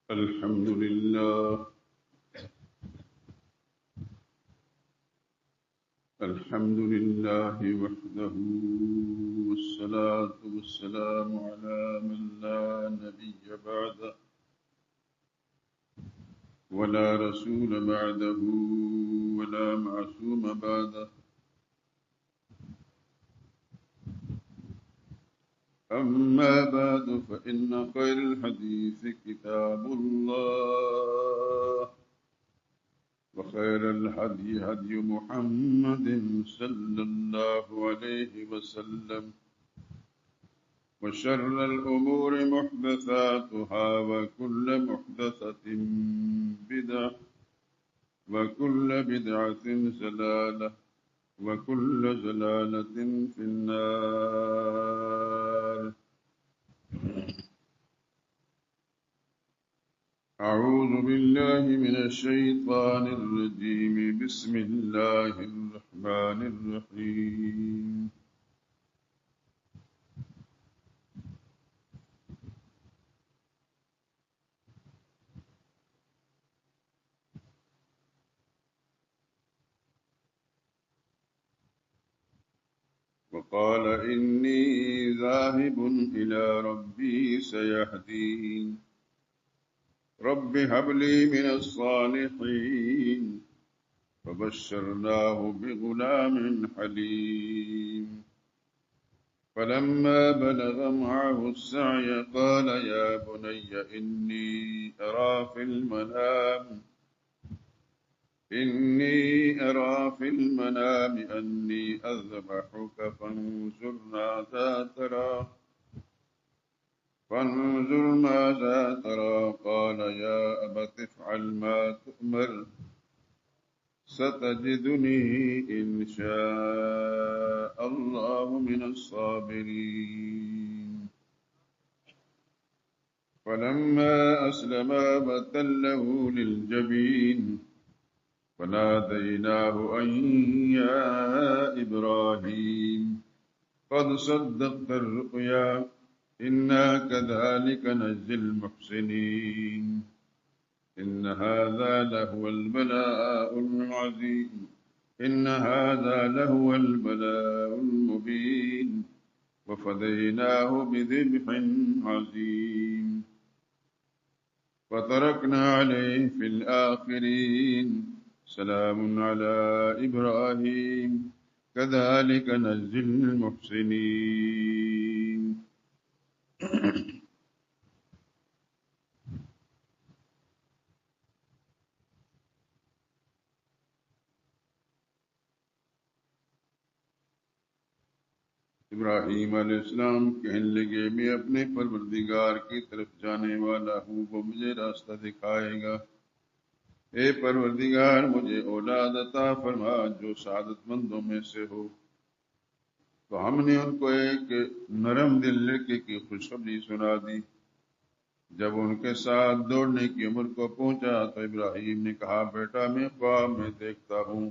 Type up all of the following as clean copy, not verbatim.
الحمد لله. الحمد لله وحده، والصلاة والسلام على من لا نبي بعده ولا رسول بعده ولا معصوم بعده. أما بعد فإن خير الحديث كتاب الله، وخير الهدي هدي محمد صلى الله عليه وسلم، وشر الأمور محدثاتها، وكل محدثة بدعة، وكل بدعة ضلالة، وكل ضلالة في النار. أعوذ بالله من الشيطان الرجيم. بسم الله الرحمن الرحيم. وقال إني ذاهب إلى ربي سيهدين. رب هب لي من الصالحين. فبشرناه بغلام حليم. فلما بلغ معه السعي قال يا بني إني أرى في المنام أني أذبحك فانظر ماذا ترى. قال يا أبت افعل ما تؤمر، ستجدني إن شاء الله من الصابرين. فلما أسلما وتله للجبين فناديناه أن يا إبراهيم قد صدقت الرؤيا إنا كذلك نجزي المحسنين. إن هذا لهو البلاء المبين. وفديناه بذبح عظيم. وتركنا عليه في الآخرين. سلام على إبراهيم كذلك نجزي المحسنين. ابراہیم علیہ السلام کہنے لگے میں اپنے پروردگار کی طرف جانے والا ہوں، وہ مجھے راستہ دکھائے گا۔ اے پروردگار مجھے اولاد عطا فرما جو سعادت مندوں میں سے ہو۔ تو ہم نے ان کو ایک نرم دل لڑکے کی خوشخبری سنا دی۔ جب ان کے ساتھ دوڑنے کی عمر کو پہنچا تو ابراہیم نے کہا بیٹا میں خواب میں دیکھتا ہوں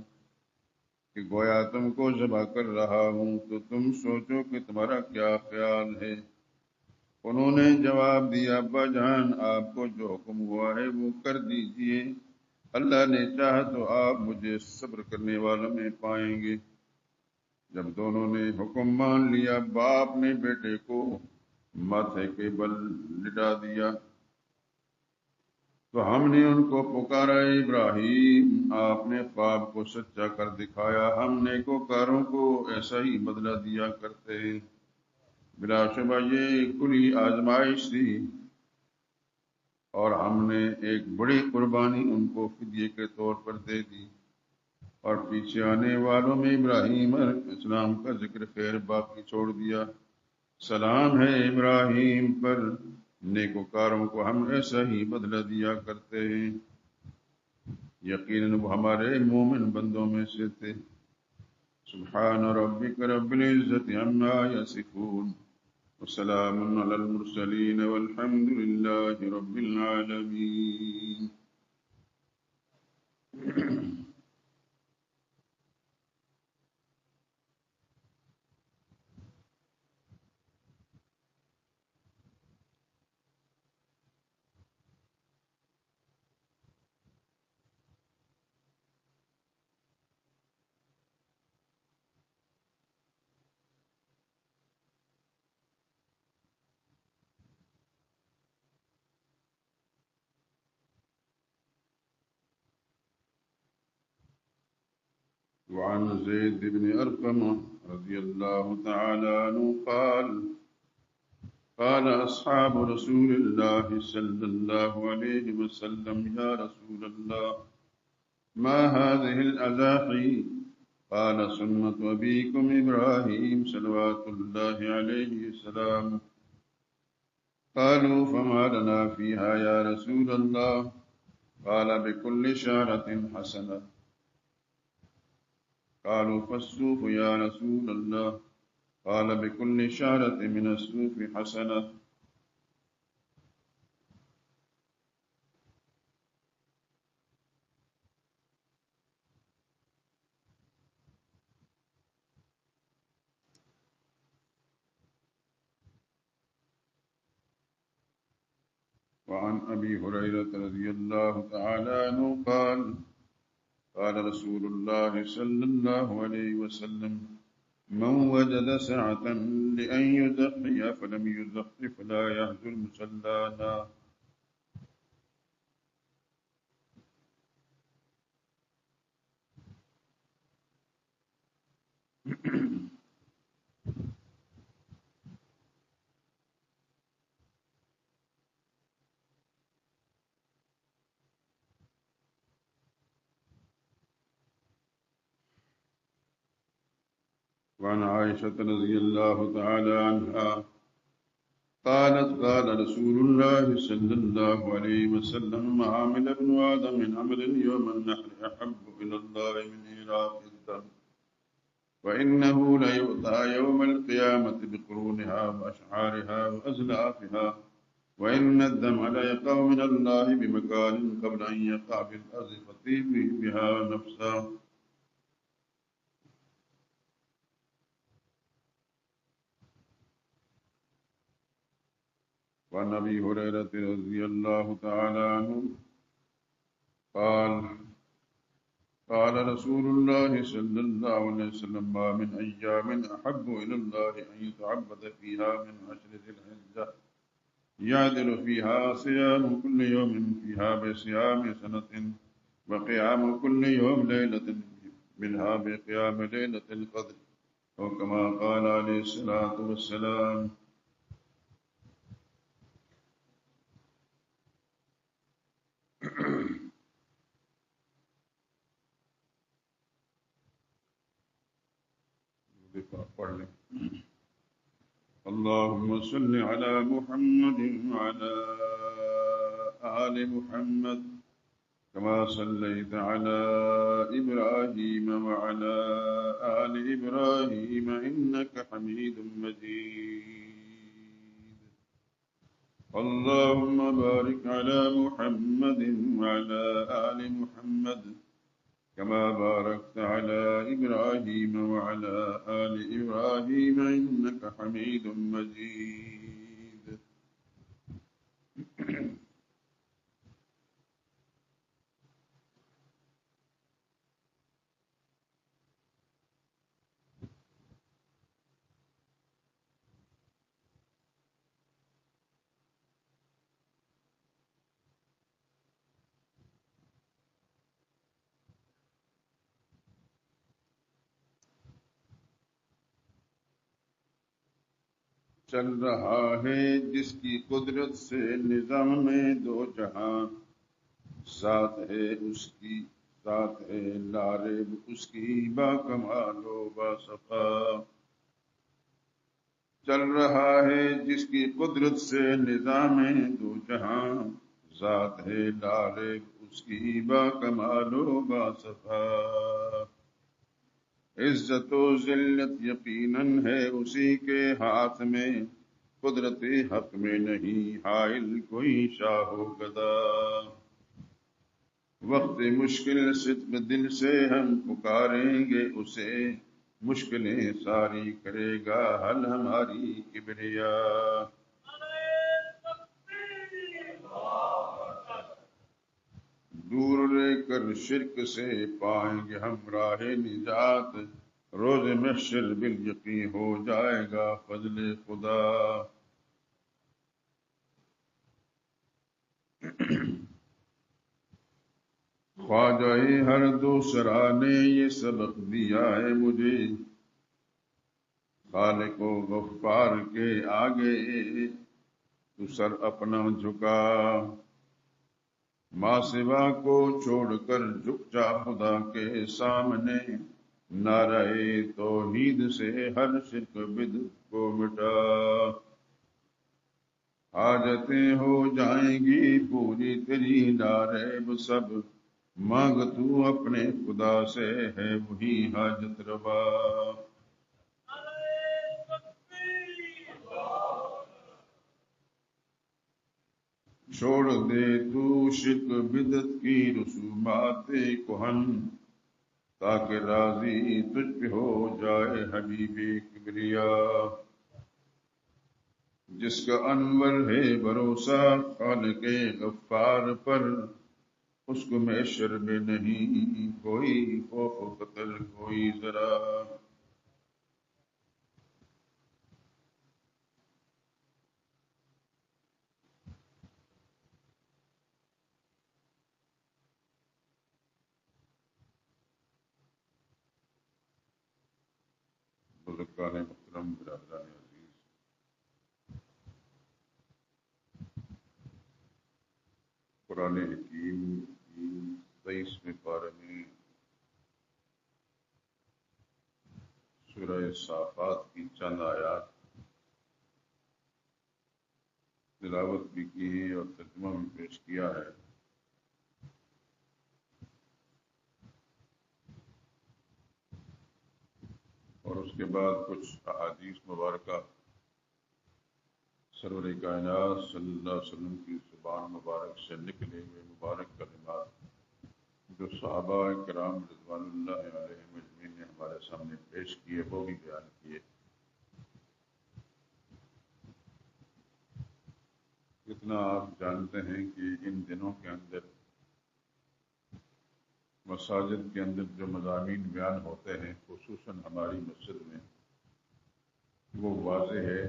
کہ گویا تم کو ذبح کر رہا ہوں، تو تم سوچو کہ تمہارا کیا خیال ہے؟ انہوں نے جواب دیا ابا جان آپ کو جو حکم ہوا ہے وہ کر دیجئے، اللہ نے چاہا تو آپ مجھے صبر کرنے والوں میں پائیں گے۔ جب دونوں نے حکم مان لیا باپ نے بیٹے کو ماتھے کے بل لٹا دیا تو ہم نے ان کو پکارا ابراہیم آپ نے خواب کو سچا کر دکھایا، ہم نیکوکاروں کو ایسا ہی بدلہ دیا کرتے ہیں۔ بلا شبہ یہ کھلی آزمائش تھی اور ہم نے ایک بڑی قربانی ان کو فدیے کے طور پر دے دی۔ اور پیچھے آنے والوں میں ابراہیم علیہ السلام کا ذکر خیر باقی چھوڑ دیا۔ سلام ہے ابراہیم پر، نیکوکاروں کو ہم ایسا ہی بدلہ دیا کرتے ہیں۔ یقیناً وہ ہمارے مومن بندوں میں سے تھے۔ سبحان ربک رب العزت عما یصفون وسلام علی المرسلین والحمد للہ رب العالمین۔ وعن زيد بن أرقم رضي الله تعالى عنه قال أصحاب رسول الله صلى الله عليه وسلم يا رسول الله ما هذه الأضاحي قال سنة أبيكم إبراهيم صلوات الله عليه السلام قالوا فما لنا فيها يا رسول الله قال بكل شعرة حسنة قالوا فالصوف يا رسول الله قال بكل شعرة من الصوف حسنة وعن أبي هريرة رضي الله تعالى عنه قال رسول الله صلى الله عليه وسلم من وجد سعة لأن يضحي فلم يضحي فلا يهجر مصلانا وعن عائشة رضي الله تعالى عنها قالت قال رسول الله صلى الله عليه وسلم ما عمل ابن آدم من عمل يوم النحر أحب إلى الله من إراق الدم وإنه ليؤتى يوم القيامة بقرونها وأشعارها وأزلافها وإن الدم ليقع من الله بمكان قبل أن يقع بالأرض فطيب بها نفسا وعن أبي هريرة رضي الله تعالى عنه قال رسول الله صلى الله عليه وسلم ما من أيام أحب إلى الله أن يتعبد فيها من عشر ذي الحجة يعدل فيها صيام كل يوم فيها بصيام سنة وقيام كل يوم ليلة منها بقيام ليلة القدر وكما قال عليه الصلاة والسلام اللهم صل على محمد وعلى آل محمد كما صليت على إبراهيم وعلى آل إبراهيم إنك حميد مجيد اللهم بارك على محمد وعلى آل محمد كما باركت على إبراهيم وعلى آل إبراهيم إنك حميد مجيد چل رہا ہے جس کی قدرت سے نظام میں دو جہاں ذات ہے اس کی ذات ہے لارب اس کی با کمال و با صفا چل رہا ہے جس کی قدرت سے نظام دو جہاں ذات ہے لارب اس کی با کمال و با صفا عزت و ذلت یقیناً ہے اسی کے ہاتھ میں قدرت حق میں نہیں حائل کوئی شاہ و گدا وقت مشکل صدق دل سے ہم پکاریں گے اسے مشکلیں ساری کرے گا حل ہماری کبریا دور رہ کر شرک سے پائیں گے ہم راہ نجات روز محشر بالیقین ہو جائے گا فضل خدا خواجہ ہر دوسرا نے یہ سبق دیا ہے مجھے، خالق و غفار کے آگے تو سر اپنا جھکا، ماں سوا کو چھوڑ کر جھک جا خدا کے سامنے، نعرہ توحید سے ہر شرک بدعت کو مٹا، حاجتیں ہو جائیں گی پوری تیری لا ریب سب، مانگ تو اپنے خدا سے ہے وہی حاجت روا، چھوڑ دے تو شرک بدعت کی رسومات کہن، تاکہ راضی تجھ پہ ہو جائے حبیب کبریا، جس کا انور ہے بھروسہ خالق غفار پر، اس کو محشر میں نہیں کوئی خوف و قتل کوئی ذرا، بزرگان محترم، برادران عزیز، قرآن حکیم کی 23ویں پارے میں سورہ صافات کی چند آیات تلاوت بھی کی ہے اور ترجمہ بھی پیش کیا ہے، اور اس کے بعد کچھ احادیث مبارکہ سرور کائنات صلی اللہ علیہ وسلم کی زبان مبارک سے نکلے ہوئے مبارک کلمات جو صحابہ کرام رضوان اللہ علیہم اجمعین نے ہمارے سامنے پیش کیے وہ بھی بیان کیے۔ اتنا آپ جانتے ہیں کہ ان دنوں کے اندر مساجد کے اندر جو مضامین بیان ہوتے ہیں خصوصاً ہماری مسجد میں، وہ واضح ہے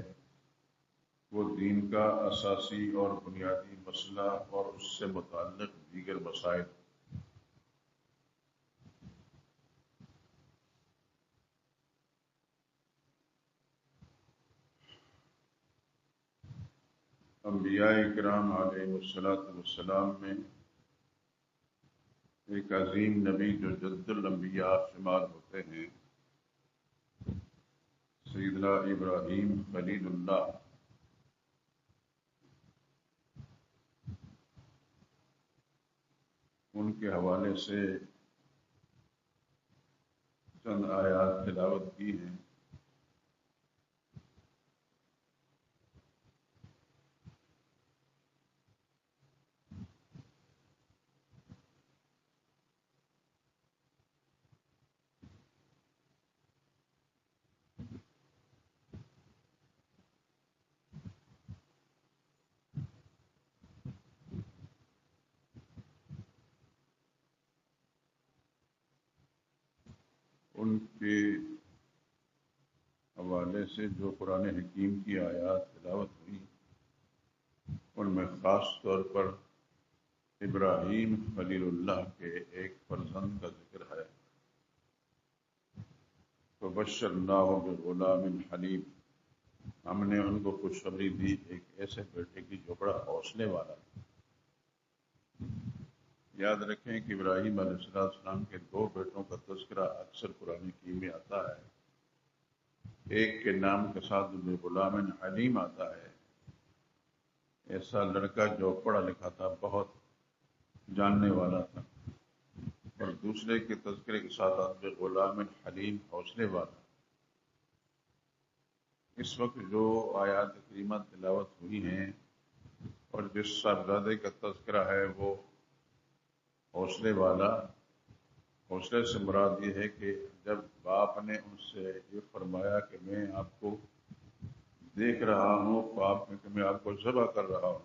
وہ دین کا اساسی اور بنیادی مسئلہ اور اس سے متعلق دیگر مسائل، انبیاء کرام علیہ السلام میں ایک عظیم نبی جو جد الانبیاء شمار ہوتے ہیں، سیدنا ابراہیم خلیل اللہ، ان کے حوالے سے چند آیات تلاوت کی ہیں۔ ان کے حوالے سے جو قرآن حکیم کی آیات تلاوت ہوئی ان میں خاص طور پر ابراہیم خلیل اللہ کے ایک فرزند کا ذکر ہے، فبشرناہ بغلام حلیم، ہم نے ان کو خوشخبری دی ایک ایسے بیٹے کی جو بڑا حوصلے والا۔ یاد رکھیں کہ ابراہیم علیہ السلام کے دو بیٹوں کا تذکرہ اکثر قرآن حکیم میں آتا ہے، ایک کے نام کے ساتھ غلام حلیم آتا ہے، ایسا لڑکا جو پڑھا لکھا تھا، بہت جاننے والا تھا، اور دوسرے کے تذکرے کے ساتھ آتا ہے غلام حلیم، حوصلے والا۔ اس وقت جو آیات کریمہ تلاوت ہوئی ہیں اور جس صاحبزادے کا تذکرہ ہے وہ حوصلے والا، حوصلے سے مراد یہ ہے کہ جب باپ نے ان سے یہ فرمایا کہ میں آپ کو دیکھ رہا ہوں خواب میں کہ میں آپ کو ذبح کر رہا ہوں،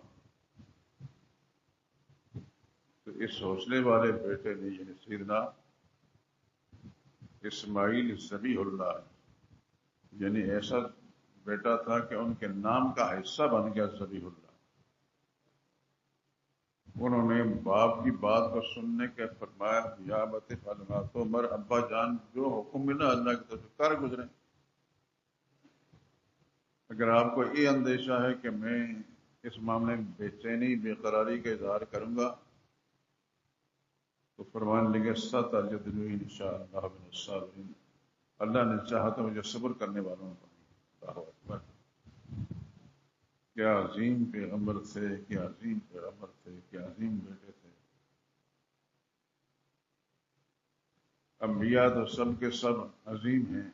تو اس حوصلے والے بیٹے نے یعنی سیدنا اسماعیل ذبیح اللہ، یعنی ایسا بیٹا تھا کہ ان کے نام کا حصہ بن گیا ذبیح اللہ۔ انہوں نے باپ کی بات کو سننے کے فرمایا یا ابت افعل ما تؤمر، ابا جان جو حکم ملا اللہ کی طرف سے کر گزرے۔ اگر آپ کو یہ اندیشہ ہے کہ میں اس معاملے میں بے چینی بے قراری کا اظہار کروں گا تو فرمان لگے ستجدنی انشاءاللہ من الصابرین، اللہ نے چاہا تو مجھے صبر کرنے والوں کو نہیں۔ اللہ اکبر، کیا عظیم پیغمبر تھے، کیا عظیم پیغمبر تھے، کیا عظیم بیٹے تھے۔ انبیاء تو سب کے سب عظیم ہیں،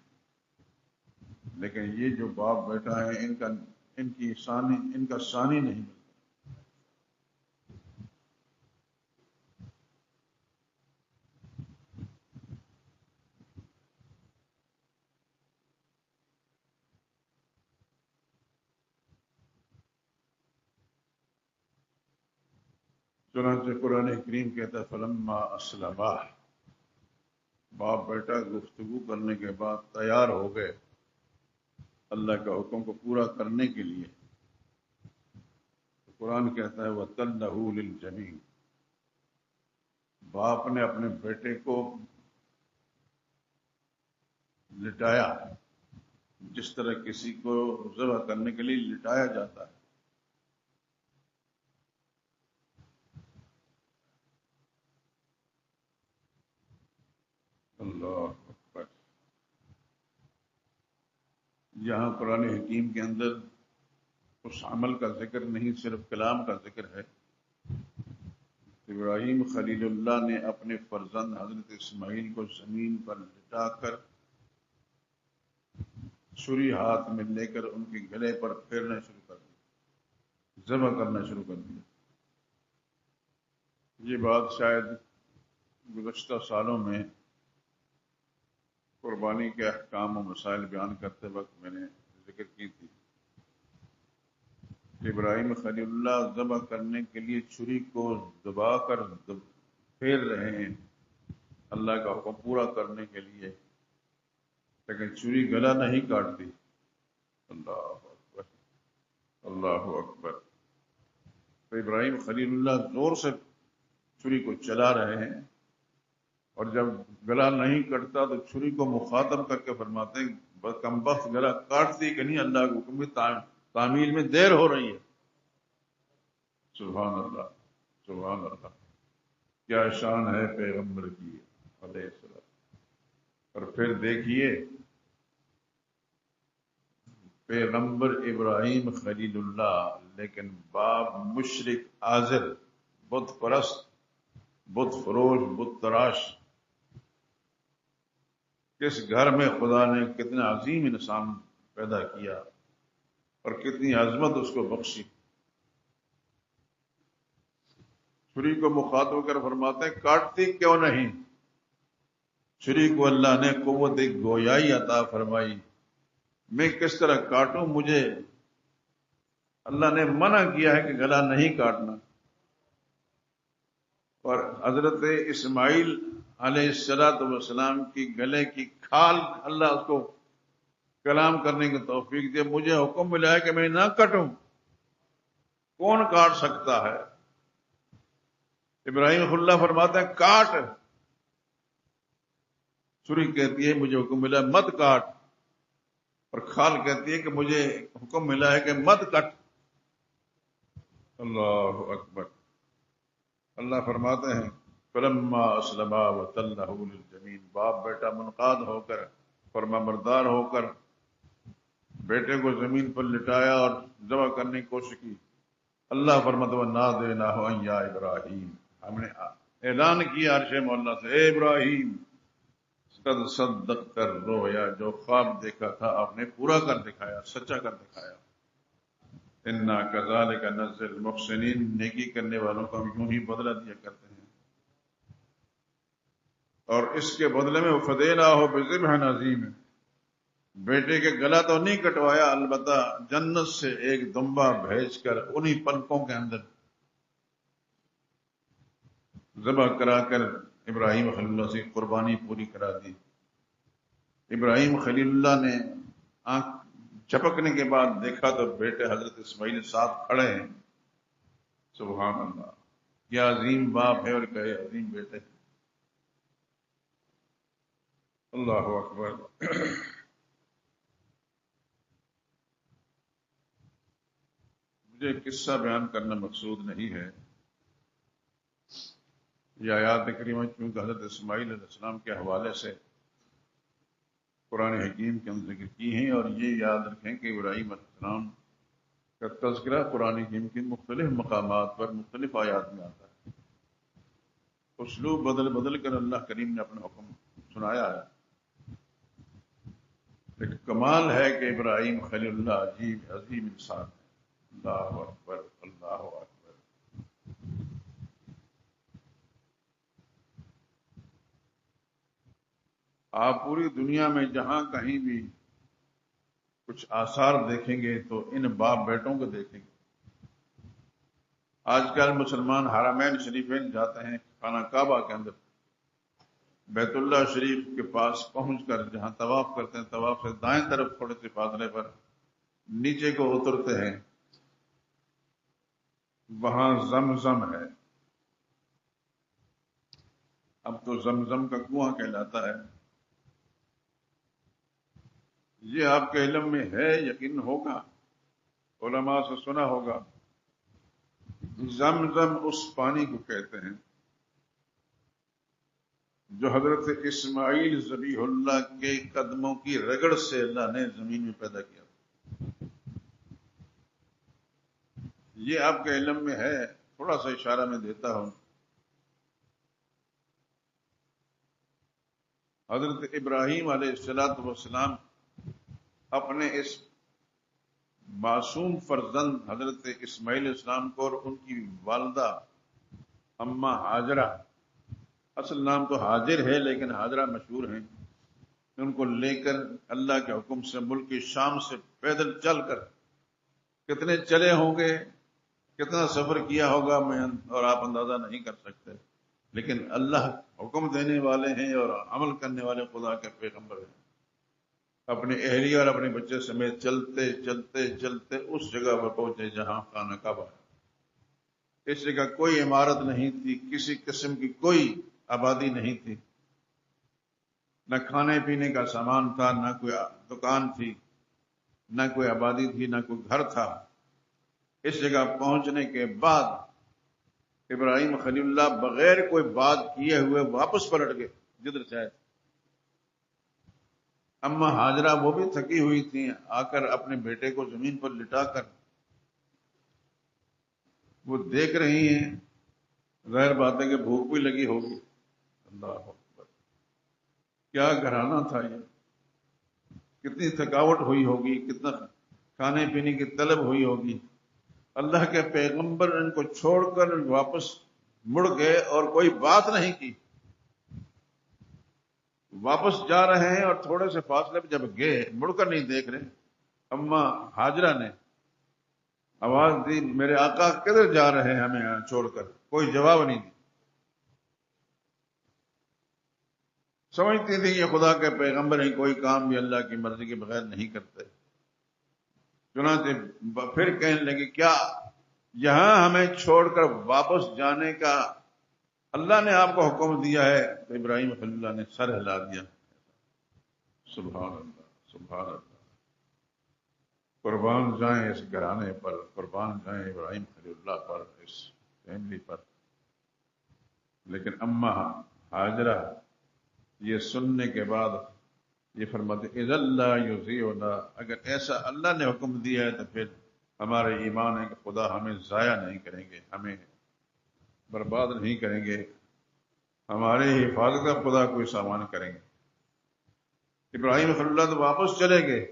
لیکن یہ جو باپ بیٹا ہے ان کا ثانی نہیں ملتا۔ چنانچہ قرآن کریم کہتا ہے فلما اسلما، باپ بیٹا گفتگو کرنے کے بعد تیار ہو گئے اللہ کا حکم کو پورا کرنے کے لیے، تو قرآن کہتا ہے وَتَلَّهُ لِلْجَبِينِ، باپ نے اپنے بیٹے کو لٹایا جس طرح کسی کو ذبح کرنے کے لیے لٹایا جاتا ہے۔ اللہ اکبر، یہاں قرآن حکیم کے اندر اس عمل کا ذکر نہیں، صرف کلام کا ذکر ہے۔ ابراہیم خلیل اللہ نے اپنے فرزند حضرت اسماعیل کو زمین پر لٹا کر چھری ہاتھ میں لے کر ان کے گلے پر پھیرنا شروع کر دیا، ذبح کرنا شروع کر دیا۔ یہ بات شاید گزشتہ سالوں میں قربانی کے احکام و مسائل بیان کرتے وقت میں نے ذکر کی تھی۔ ابراہیم خلیل اللہ ذبح کرنے کے لیے چھری کو دبا کر پھیر رہے ہیں اللہ کا حکم پورا کرنے کے لیے، لیکن چھری گلا نہیں کاٹتی۔ اللہ اکبر، اللہ اکبر۔ تو ابراہیم خلیل اللہ زور سے چھری کو چلا رہے ہیں، اور جب گلا نہیں کٹتا تو چھری کو مخاطب کر کے فرماتے ہیں کمبخت گلا کاٹتی کہ نہیں، اللہ کے حکم کی تعمیل میں دیر ہو رہی ہے۔ سبحان اللہ، سبحان اللہ، کیا شان ہے پیغمبر کی علیہ السلام۔ اور پھر دیکھیے پیغمبر ابراہیم خلیل اللہ، لیکن باپ مشرک عازر، بت پرست، بت فروش، بت تراش۔ کس گھر میں خدا نے کتنا عظیم انسان پیدا کیا اور کتنی عظمت اس کو بخشی۔ چھری کو مخاطب کر فرماتے ہیں کاٹتی کیوں نہیں؟ چھری کو اللہ نے قوت گویائی عطا فرمائی، میں کس طرح کاٹوں؟ مجھے اللہ نے منع کیا ہے کہ گلا نہیں کاٹنا۔ اور حضرت اسماعیل علیہ السلام کی گلے کی کھال اللہ اس کو کلام کرنے کی توفیق دے، مجھے حکم ملا ہے کہ میں نہ کٹوں، کون کاٹ سکتا ہے؟ ابراہیم اللہ فرماتے ہیں کاٹ، چھری کہتی ہے مجھے حکم ملا ہے مت کاٹ، اور کھال کہتی ہے کہ مجھے حکم ملا ہے کہ مت کٹ۔ اللہ اکبر، اللہ فرماتے ہیں فلما اسلما وتلہ للجبین، باپ بیٹا منقاد ہو کر، فرما بردار ہو کر بیٹے کو زمین پر لٹایا اور ذبح کرنے کی کوشش کی۔ اللہ فرماتا ہے نادیناہ ان یا ابراہیم، ہم نے اعلان کیا عرش مولا سے، اے ابراہیم قد صدقت الرؤیا، جو خواب دیکھا تھا آپ نے پورا کر دکھایا، سچا کر دکھایا۔ انا کذالک نجزی المحسنین، نیکی کرنے والوں کو ہم یوں ہی بدلہ دیا کرتے ہیں۔ اور اس کے بدلے میں فدیناہ بذبح عظیم، بیٹے کے گلا تو نہیں کٹوایا، البتہ جنت سے ایک دمبا بھیج کر انہی پلکوں کے اندر ذبح کرا کر ابراہیم خلیل اللہ سے قربانی پوری کرا دی۔ ابراہیم خلیل اللہ نے آنکھ جھپکنے کے بعد دیکھا تو بیٹے حضرت اسماعیل صاحب کھڑے ہیں۔ سبحان اللہ، کیا عظیم باپ ہے اور کیا عظیم بیٹے ہیں. اللہ اکبر. مجھے قصہ بیان کرنا مقصود نہیں ہے. یہ آیات کریمہ چونکہ حضرت اسماعیل علیہ السلام کے حوالے سے قرآن حکیم کے اندر ذکر کی ہیں، اور یہ یاد رکھیں کہ ابراہیم علیہ السلام کا تذکرہ قرآن حکیم کے مختلف مقامات پر مختلف آیات میں آتا ہے. اسلوب بدل بدل کر اللہ کریم نے اپنا حکم سنایا ہے. ایک کمال ہے کہ ابراہیم خلیل اللہ عجیب عظیم انسان ہے. اللہ اکبر اللہ اکبر. آپ پوری دنیا میں جہاں کہیں بھی کچھ آثار دیکھیں گے تو ان باپ بیٹوں کو دیکھیں گے. آج کل مسلمان حرمین شریفین جاتے ہیں، خانہ کعبہ کے اندر بیت اللہ شریف کے پاس پہنچ کر جہاں طواف کرتے ہیں، طواف سے دائیں طرف تھوڑے سے فاصلے پر نیچے کو اترتے ہیں، وہاں زمزم ہے. اب تو زمزم کا کنواں کہلاتا ہے. یہ آپ کے علم میں ہے، یقین ہوگا، علماء سے سنا ہوگا. زمزم اس پانی کو کہتے ہیں جو حضرت اسماعیل ذبیح اللہ کے قدموں کی رگڑ سے اللہ نے زمین میں پیدا کیا. یہ آپ کے علم میں ہے، تھوڑا سا اشارہ میں دیتا ہوں. حضرت ابراہیم علیہ السلام اپنے اس معصوم فرزند حضرت اسماعیل السلام کو اور ان کی والدہ اماں ہاجرہ، اصل نام تو حاجر ہے لیکن ہاجرہ مشہور ہیں، ان کو لے کر اللہ کے حکم سے ملک شام سے پیدل چل کر، کتنے چلے ہوں گے، کتنا سفر کیا ہوگا، میں اور آپ اندازہ نہیں کر سکتے. لیکن اللہ حکم دینے والے ہیں اور عمل کرنے والے خدا کے پیغمبر ہیں. اپنے اہلیہ اور اپنے بچے سمیت چلتے چلتے چلتے اس جگہ پر پہنچے جہاں خانہ کعبہ ہے. اس جگہ کوئی عمارت نہیں تھی، کسی قسم کی کوئی آبادی نہیں تھی، نہ کھانے پینے کا سامان تھا، نہ کوئی دکان تھی، نہ کوئی آبادی تھی، نہ کوئی گھر تھا. اس جگہ پہنچنے کے بعد ابراہیم خلیل اللہ بغیر کوئی بات کیے ہوئے واپس پلٹ گئے جدھر سے آئے. اما ہاجرہ وہ بھی تھکی ہوئی تھیں، آ کر اپنے بیٹے کو زمین پر لٹا کر وہ دیکھ رہی ہیں. ظاہر بات ہے کہ بھوک بھی لگی ہوگی. اللہ اکبر، کیا گھرانہ تھا یہ، کتنی تھکاوٹ ہوئی ہوگی، کتنا کھانے پینے کی طلب ہوئی ہوگی. اللہ کے پیغمبر ان کو چھوڑ کر واپس مڑ گئے اور کوئی بات نہیں کی. واپس جا رہے ہیں اور تھوڑے سے فاصلے پہ جب گئے، مڑ کر نہیں دیکھ رہے. اما ہاجرہ نے آواز دی، میرے آقا کدھر جا رہے ہیں ہمیں یہاں چھوڑ کر؟ کوئی جواب نہیں دی. سمجھتی تھی یہ خدا کے پیغمبر ہیں، کوئی کام بھی اللہ کی مرضی کے بغیر نہیں کرتے. چنانچہ پھر کہنے لگے، کیا یہاں ہمیں چھوڑ کر واپس جانے کا اللہ نے آپ کو حکم دیا ہے؟ تو ابراہیم خلیل اللہ نے سر ہلا دیا. سبحان اللہ سبحان اللہ. قربان جائیں اس گھرانے پر، قربان جائیں ابراہیم خلیل اللہ پر، اس فیملی پر. لیکن اما ہاجرہ یہ سننے کے بعد یہ فرماتے، اذا لا یضیعنا، اگر ایسا اللہ نے حکم دیا ہے تو پھر ہمارے ایمان ہے کہ خدا ہمیں ضائع نہیں کریں گے، ہمیں برباد نہیں کریں گے، ہمارے حفاظت کا خدا کوئی سامان کریں گے. ابراہیم خلیل اللہ تو واپس چلے گئے.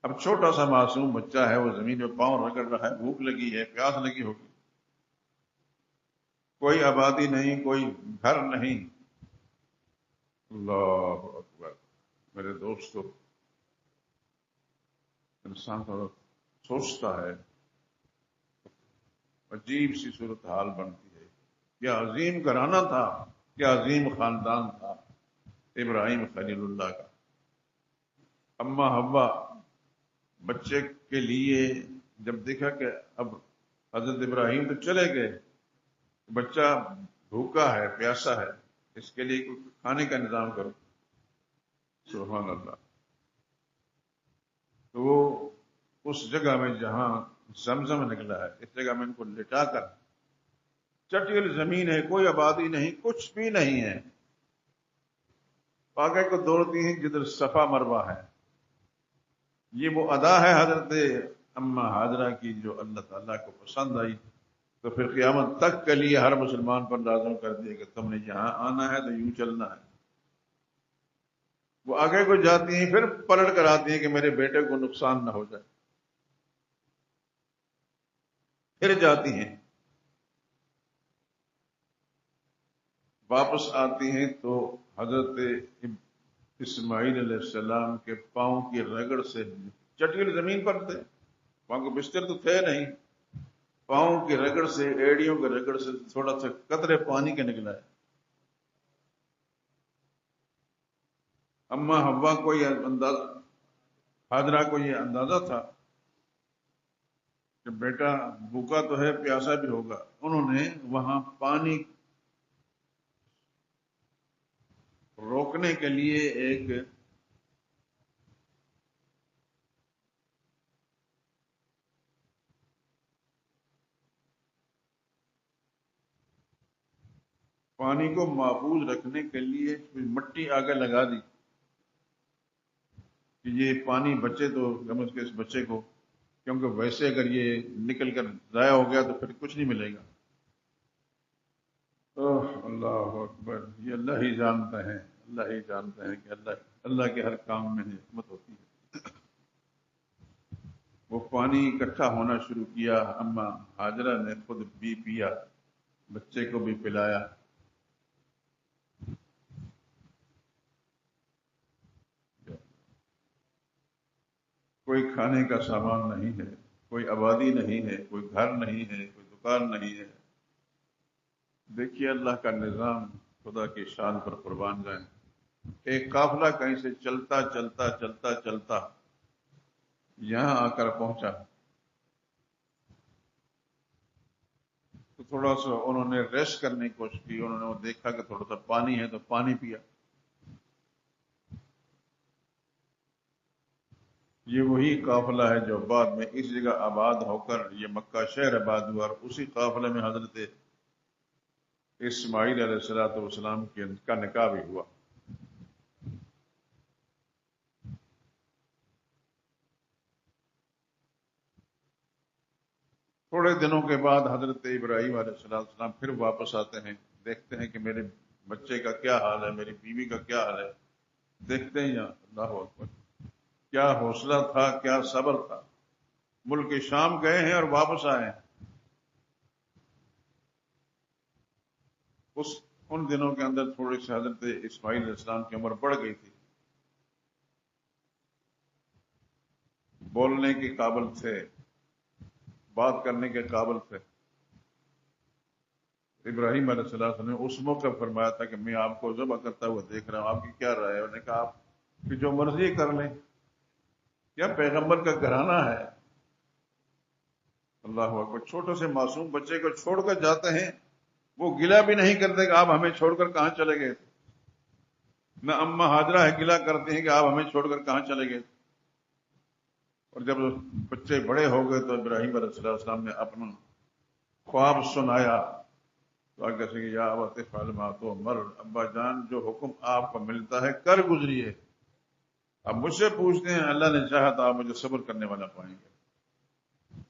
اب چھوٹا سا معصوم بچہ ہے، وہ زمین میں پاؤں رگڑ رہا ہے، بھوک لگی ہے، پیاس لگی ہوگی، کوئی آبادی نہیں، کوئی گھر نہیں. اللہ اکبر. میرے دوستو، انسان تھوڑا سوچتا ہے، عجیب سی صورتحال بنتی ہے. کیا عظیم گھرانہ تھا، کیا عظیم خاندان تھا ابراہیم خلیل اللہ کا. اما حوا بچے کے لیے جب دیکھا کہ اب حضرت ابراہیم تو چلے گئے، بچہ بھوکا ہے، پیاسا ہے، اس کے لیے کوئی کھانے کا انتظام کرو۔ سبحان اللہ۔ تو وہ اس جگہ میں جہاں زمزم نکلا ہے، اس جگہ میں ان کو لٹا کر، چٹیل زمین ہے، کوئی آبادی نہیں، کچھ بھی نہیں ہے، آگے کو دوڑتی ہیں جدھر صفا مروہ ہے۔ یہ وہ ادا ہے حضرت اما حاضرہ کی جو اللہ تعالیٰ کو پسند آئی، تو پھر قیامت تک کے لیے ہر مسلمان پر لازم کر دیا کہ تم نے یہاں آنا ہے تو یوں چلنا ہے۔ وہ آگے کو جاتی ہیں، پھر پلٹ کر آتی ہیں کہ میرے بیٹے کو نقصان نہ ہو جائے، پھر جاتی ہیں، واپس آتی ہیں تو حضرت اسماعیل علیہ السلام کے پاؤں کی رگڑ سے، چٹیل زمین پر تھے، پاؤں کے بستر تو تھے نہیں، پاؤں کی رگڑ سے، ایڑیوں کے رگڑ سے تھوڑا سا قطرے پانی کے نکلا ہے۔ اما حوا کو یہ اندازہ، حاضرہ کو یہ اندازہ تھا کہ بیٹا بھوکا تو ہے، پیاسا بھی ہوگا، انہوں نے وہاں پانی روکنے کے لیے ایک پانی کو محفوظ رکھنے کے لیے مٹی آگے لگا دی کہ یہ پانی بچے تو کم از کم اس بچے کو، کیونکہ ویسے اگر یہ نکل کر ضائع ہو گیا تو پھر کچھ نہیں ملے گا۔ اللہ اکبر، یہ اللہ ہی جانتے ہیں، اللہ ہی جانتے ہیں کہ اللہ کے ہر کام میں حکمت ہوتی ہے۔ وہ پانی اکٹھا ہونا شروع کیا، اما حاجرہ نے خود بھی پیا، بچے کو بھی پلایا۔ کوئی کھانے کا سامان نہیں ہے، کوئی آبادی نہیں ہے، کوئی گھر نہیں ہے، کوئی دکان نہیں ہے۔ دیکھیے اللہ کا نظام، خدا کی شان پر قربان جائیں۔ ایک قافلہ کہیں سے چلتا چلتا چلتا چلتا یہاں آ کر پہنچا، تو تھوڑا سا انہوں نے ریسٹ کرنے کی کوشش کی، انہوں نے وہ دیکھا کہ تھوڑا سا پانی ہے تو پانی پیا۔ یہ وہی قافلہ ہے جو بعد میں اس جگہ آباد ہو کر یہ مکہ شہر آباد ہوا، اور اسی قافلے میں حضرت اسماعیل علیہ السلام کا نکاح بھی ہوا۔ تھوڑے دنوں کے بعد حضرت ابراہیم علیہ السلام پھر واپس آتے ہیں، دیکھتے ہیں کہ میرے بچے کا کیا حال ہے، میری بیوی کا کیا حال ہے، دیکھتے ہیں یا اللہ اکبر، کیا حوصلہ تھا، کیا صبر تھا۔ ملک شام گئے ہیں اور واپس آئے ہیں۔ ان دنوں کے اندر تھوڑی سی حضرت اسماعیل علیہ السلام کی عمر بڑھ گئی تھی، بولنے کے قابل تھے، بات کرنے کے قابل تھے۔ ابراہیم علیہ السلام نے اس موقع فرمایا تھا کہ میں آپ کو ذبح کرتا ہوا دیکھ رہا ہوں، آپ کی کیا رائے ہے؟ انہوں نے کہا آپ کی جو مرضی کر لیں، کیا پیغمبر کا گھرانہ ہے۔ اللہ اکبر، چھوٹے سے معصوم بچے کو چھوڑ کر جاتے ہیں، وہ گلہ بھی نہیں کرتے کہ آپ ہمیں چھوڑ کر کہاں چلے گئے، نہ اما حاجرہ ہے گلہ کرتے ہیں کہ آپ ہمیں چھوڑ کر کہاں چلے گئے۔ اور جب بچے بڑے ہو گئے تو ابراہیم علیہ السلام نے اپنا خواب سنایا، تو آگے سے یا ابت افعل ما تؤمر، ابا جان جو حکم آپ کو ملتا ہے کر گزریے۔ اب مجھ سے پوچھتے ہیں، اللہ نے چاہا تو آپ مجھے صبر کرنے والا پائیں گے۔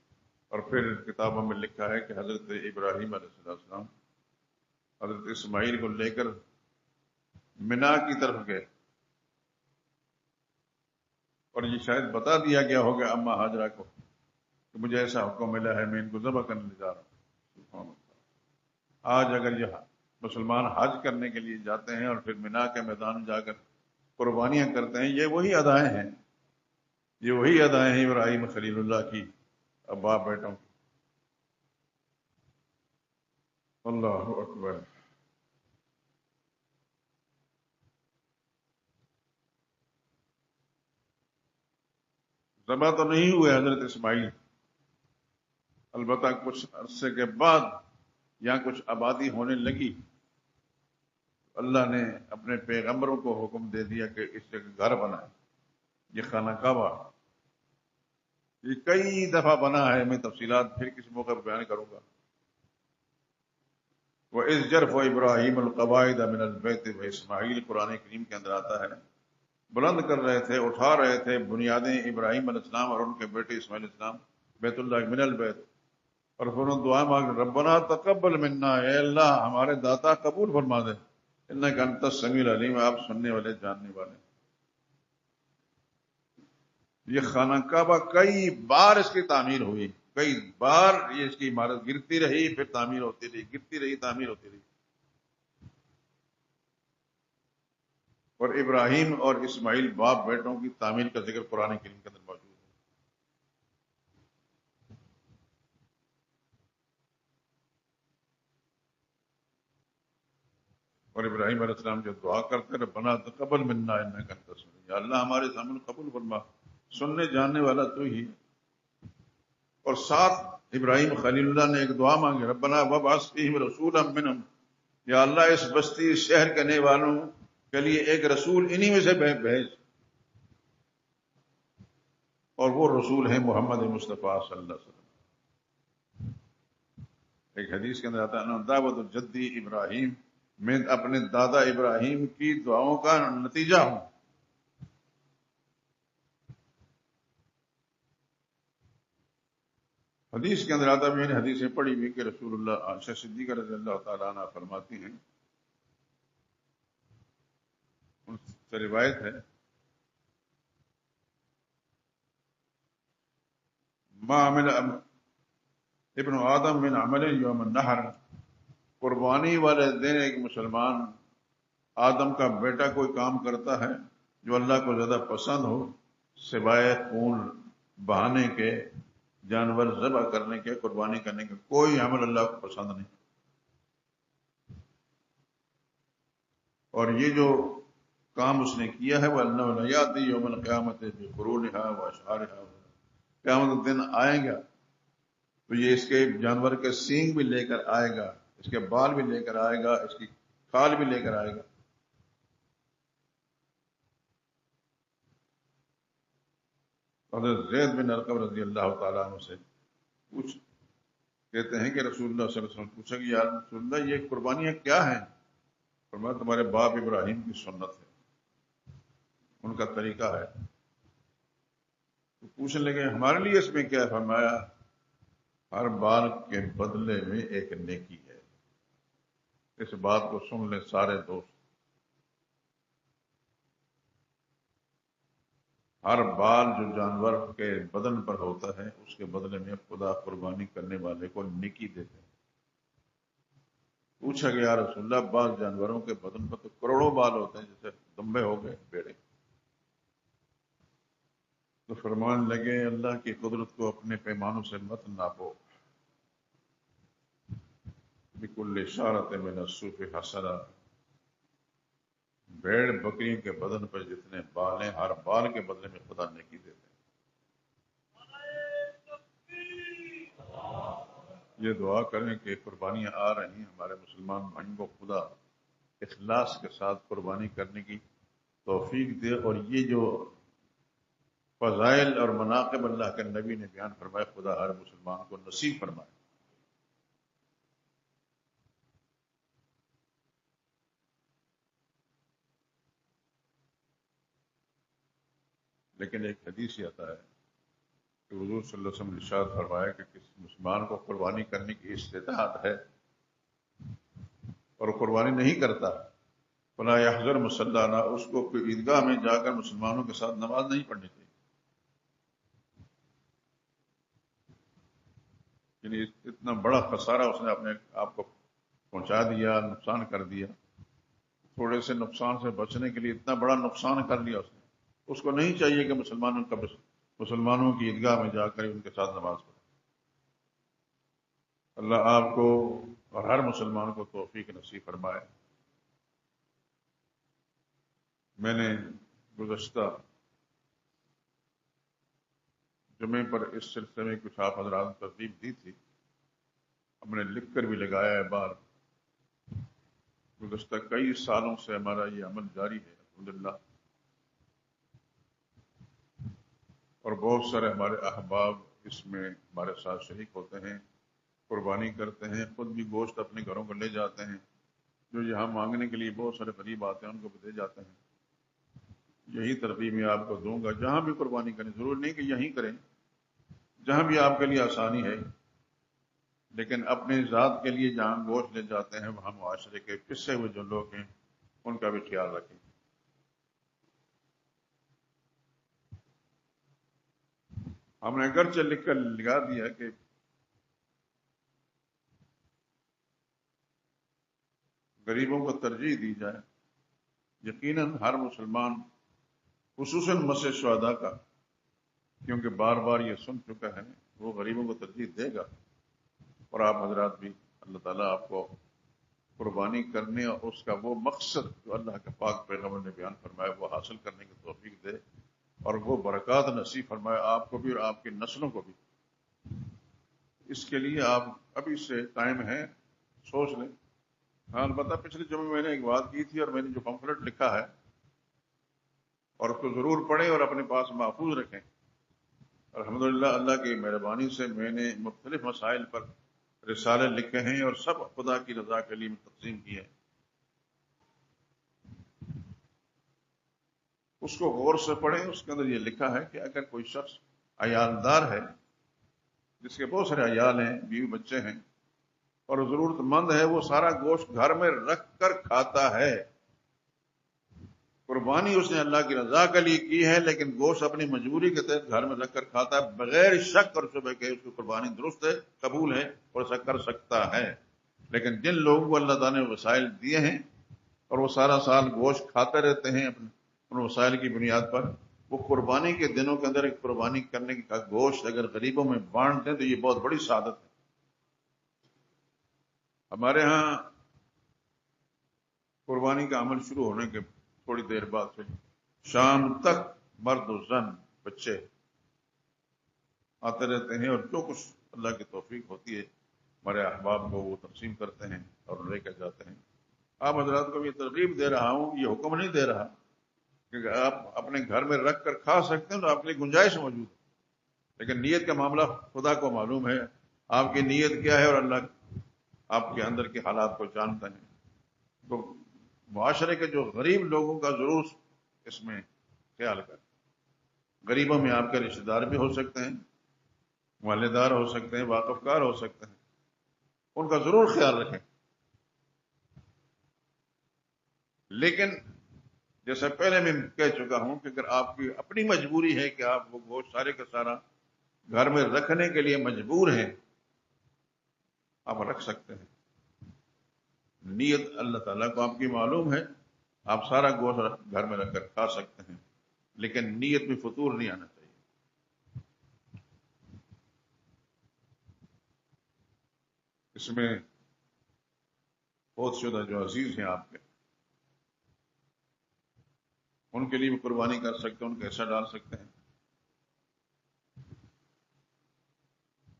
اور پھر کتابوں میں لکھا ہے کہ حضرت ابراہیم علیہ السلام حضرت اسماعیل کو لے کر منا کی طرف گئے، اور یہ شاید بتا دیا گیا ہوگا اما حاجرہ کو کہ مجھے ایسا حکم ملا ہے، میں ان کو ذبح کرنے جا رہا ہوں۔ سبحان اللہ۔ آج اگر یہ مسلمان حج کرنے کے لیے جاتے ہیں اور پھر منا کے میدان میں جا کر قربانیاں کرتے ہیں، یہ وہی ادائیں ہیں، یہ وہی ادائیں ہیں ابراہیم خلیل اللہ کی، اب باپ بیٹوں کی۔ اللہ اکبر۔ ذبح تو نہیں ہوئے حضرت اسماعیل، البتہ کچھ عرصے کے بعد یا کچھ آبادی ہونے لگی، اللہ نے اپنے پیغمبروں کو حکم دے دیا کہ اس سے گھر بنائے. یہ خانہ کعبہ یہ کئی دفعہ بنا ہے، میں تفصیلات پھر کسی موقع پر بیان کروں گا. وَإِذْ جَرْفَ إِبْرَاهِيمُ الْقَوَاعِدَ مِنَ الْبَيْتِ وَإِسْمَاعِيلُ، قرآن کریم کے اندر آتا ہے بلند کر رہے تھے، اٹھا رہے تھے بنیادیں ابراہیم علیہ السلام اور ان کے بیٹے اسماعیل علیہ السلام بیت اللہ من البیت، اور انہوں نے دعا مانگ ربنا تقبل منا، اے اللہ ہمارے داتا قبول فرما دے، انک انت السمیع العلیم، آپ سننے والے جاننے والے. یہ خانہ کعبہ کئی بار اس کی تعمیر ہوئی، کئی بار یہ اس کی عمارت گرتی رہی، پھر تعمیر ہوتی رہی، گرتی رہی، تعمیر ہوتی رہی. اور ابراہیم اور اسماعیل باپ بیٹوں کی تعمیر کا ذکر قرآن کریم کے اندر موجود ہے. اور ابراہیم علیہ السلام جو دعا کرتے ربنا تقبل منا انک انت السمیع، یا اللہ ہمارے سامنے قبول فرما، سننے جاننے والا تو ہی. اور ساتھ ابراہیم خلیل اللہ نے ایک دعا مانگی ربنا وابعث فیہم رسولا منہم، یا اللہ اس بستی اس شہر کے رہنے والوں کے لیے ایک رسول انہی میں سے بھیج، اور وہ رسول ہیں محمد مصطفیٰ صلی اللہ علیہ وسلم. ایک حدیث کے اندر آتا ہے نا دعوت الجدی ابراہیم، میں اپنے دادا ابراہیم کی دعاؤں کا نتیجہ ہوں. حدیث کے اندر آتا ہے، میں نے حدیثیں پڑھی ہوئی کہ رسول اللہ عائشہ صدیقہ رضی اللہ تعالیٰ عنہ فرماتی ہیں، ان سے روایت ہے ما عمل ابن آدم من عمل یوم النحر، قربانی والے دن ایک مسلمان آدم کا بیٹا کوئی کام کرتا ہے جو اللہ کو زیادہ پسند ہو، سوائے خون بہانے کے، جانور ذبح کرنے کے، قربانی کرنے کے، کوئی عمل اللہ کو پسند نہیں. اور یہ جو کام اس نے کیا ہے وہ اللہ یاتی یوم القیامت بقرونہا واشعارہا، قیامت دن آئے گا تو یہ اس کے جانور کے سینگ بھی لے کر آئے گا، اس کے بال بھی لے کر آئے گا، اس کی کھال بھی لے کر آئے گا. حضرت زید بن ارقم رضی اللہ تعالیٰ عنہ سے کہتے ہیں کہ رسول اللہ صلی اللہ علیہ وسلم پوچھا کہ یا رسول اللہ یہ قربانیاں کیا ہیں؟ فرمایا تمہارے باپ ابراہیم کی سنت ہے، ان کا طریقہ ہے. تو پوچھنے لگے ہمارے لیے اس میں کیا ہے؟ فرمایا ہر بال کے بدلے میں ایک نیکی ہے. اس بات کو سن لیں سارے دوست، ہر بال جو جانور کے بدن پر ہوتا ہے اس کے بدلے میں خدا قربانی کرنے والے کو نیکی دیتے ہیں. پوچھا گیا رسول اللہ بعض جانوروں کے بدن پر تو کروڑوں بال ہوتے ہیں، جیسے دمبے ہو گئے بیڑے. تو فرمان لگے اللہ کی قدرت کو اپنے پیمانوں سے مت ناپو، بکل اشارت من الصوف حسنا، بھیڑ بکریوں کے بدن پر جتنے بال ہیں ہر بال کے بدلے میں خدا نیکی دیتے ہیں. یہ دعا کریں کہ قربانیاں آ رہی ہیں، ہمارے مسلمان بھائیوں کو خدا اخلاص کے ساتھ قربانی کرنے کی توفیق دے، اور یہ جو فضائل اور مناقب اللہ کے نبی نے بیان فرمائے خدا ہر مسلمان کو نصیب فرمائے. لیکن ایک حدیث یہ آتا ہے کہ حضور صلی اللہ علیہ وسلم نے ارشاد فرمایا کہ کسی مسلمان کو قربانی کرنے کی استطاعت ہے اور قربانی نہیں کرتا، فلا یحضر مصلانا، اس کو کوئی عیدگاہ میں جا کر مسلمانوں کے ساتھ نماز نہیں پڑھنی چاہیے. یعنی اتنا بڑا خسارہ اس نے اپنے آپ کو پہنچا دیا، نقصان کر دیا. تھوڑے سے نقصان سے بچنے کے لیے اتنا بڑا نقصان کر لیا اس نے. اس کو نہیں چاہیے کہ مسلمانوں کی عیدگاہ میں جا کر ان کے ساتھ نماز پڑھے. اللہ آپ کو اور ہر مسلمان کو توفیق نصیب فرمائے. میں نے گزشتہ جمعے پر اس سلسلے میں کچھ آپ حضرات ترتیب دی تھی، ہم نے لکھ کر بھی لگایا ہے بار، گزشتہ کئی سالوں سے ہمارا یہ عمل جاری ہے الحمدللہ، اور بہت سارے ہمارے احباب اس میں ہمارے ساتھ شریک ہوتے ہیں، قربانی کرتے ہیں، خود بھی گوشت اپنے گھروں کو لے جاتے ہیں، جو یہاں مانگنے کے لیے بہت سارے غریب آتے ہیں ان کو بھی دے جاتے ہیں۔ یہی ترغیب میں آپ کو دوں گا، جہاں بھی قربانی کریں، ضرور نہیں کہ یہیں کریں، جہاں بھی آپ کے لیے آسانی ہے، لیکن اپنے ذات کے لیے جہاں گوشت لے جاتے ہیں وہاں معاشرے کے پسے ہوئے جو لوگ ہیں ان کا بھی خیال رکھیں۔ ہم نے اگرچہ لکھ کر لگا دیا کہ غریبوں کو ترجیح دی جائے، یقیناً ہر مسلمان خصوصاً مسجد شہداء کا، کیونکہ بار بار یہ سن چکا ہے، وہ غریبوں کو ترجیح دے گا، اور آپ حضرات بھی، اللہ تعالیٰ آپ کو قربانی کرنے اور اس کا وہ مقصد جو اللہ کے پاک پیغمبر نے بیان فرمایا وہ حاصل کرنے کی توفیق دے، اور وہ برکات نصیب فرمائے آپ کو بھی اور آپ کی نسلوں کو بھی۔ اس کے لیے آپ ابھی سے ٹائم ہے، سوچ لیں۔ ہاں، البتہ پچھلے جمعے میں نے ایک بات کی تھی، اور میں نے جو پمفلٹ لکھا ہے اور اس کو ضرور پڑھیں اور اپنے پاس محفوظ رکھیں۔ الحمدللہ اللہ کی مہربانی سے میں نے مختلف مسائل پر رسالے لکھے ہیں اور سب خدا کی رضا کے لیے تقسیم کیے ہیں۔ اس کو غور سے پڑھیں، اس کے اندر یہ لکھا ہے کہ اگر کوئی شخص عیالدار ہے، جس کے بہت سارے عیال ہیں، بیوی بچے ہیں، اور ضرورت مند ہے، وہ سارا گوشت گھر میں رکھ کر کھاتا ہے، قربانی اس نے اللہ کی رضا کے لیے کی ہے، لیکن گوشت اپنی مجبوری کے تحت گھر میں رکھ کر کھاتا ہے، بغیر شک اور شبہ کے اس کی قربانی درست ہے، قبول ہے اور ایسا کر سکتا ہے۔ لیکن جن لوگوں کو اللہ تعالیٰ نے وسائل دیے ہیں اور وہ سارا سال گوشت کھاتے رہتے ہیں ان وسائل کی بنیاد پر، وہ قربانی کے دنوں کے اندر ایک قربانی کرنے کا گوشت اگر غریبوں میں بانٹ دیں تو یہ بہت بڑی سعادت ہے۔ ہمارے ہاں قربانی کا عمل شروع ہونے کے تھوڑی دیر بعد سے شام تک مرد و زن بچے آتے رہتے ہیں، اور جو کچھ اللہ کی توفیق ہوتی ہے ہمارے احباب کو وہ تقسیم کرتے ہیں اور لے کے جاتے ہیں۔ آپ حضرات کو بھی ترغیب دے رہا ہوں، یہ حکم نہیں دے رہا کہ آپ اپنے گھر میں رکھ کر کھا سکتے ہیں تو آپ کے لیے گنجائش موجود ہے، لیکن نیت کا معاملہ خدا کو معلوم ہے، آپ کی نیت کیا ہے اور اللہ آپ کے اندر کے حالات کو جانتا ہے۔ تو معاشرے کے جو غریب لوگوں کا ضرور اس میں خیال کریں۔ غریبوں میں آپ کے رشتہ دار بھی ہو سکتے ہیں، والدار ہو سکتے ہیں، واقف کار ہو سکتے ہیں، ان کا ضرور خیال رکھیں۔ لیکن جیسا پہلے میں کہہ چکا ہوں کہ اگر آپ کی اپنی مجبوری ہے کہ آپ وہ گوشت سارے کا سارا گھر میں رکھنے کے لیے مجبور ہیں، آپ رکھ سکتے ہیں۔ نیت اللہ تعالیٰ کو آپ کی معلوم ہے، آپ سارا گوشت گھر میں رکھ کر کھا سکتے ہیں، لیکن نیت میں فطور نہیں آنا چاہیے۔ اس میں فوت شدہ جو عزیز ہیں آپ کے، ان کے لیے بھی قربانی کر سکتے ہیں، ان کا حصہ ڈال سکتے ہیں،